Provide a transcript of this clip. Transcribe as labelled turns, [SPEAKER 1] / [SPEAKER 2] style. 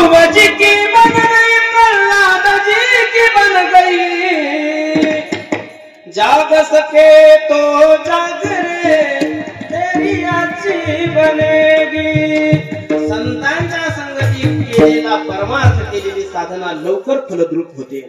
[SPEAKER 1] ध्रुव जी की बन गई, प्रहलाद जी की बन गई। जाग सके तो जाग रे, तेरी आजी बनेगी। संतांच्या संगतीत केलेला परमार्थ केलेली साधना लवकर फलद्रूप होते।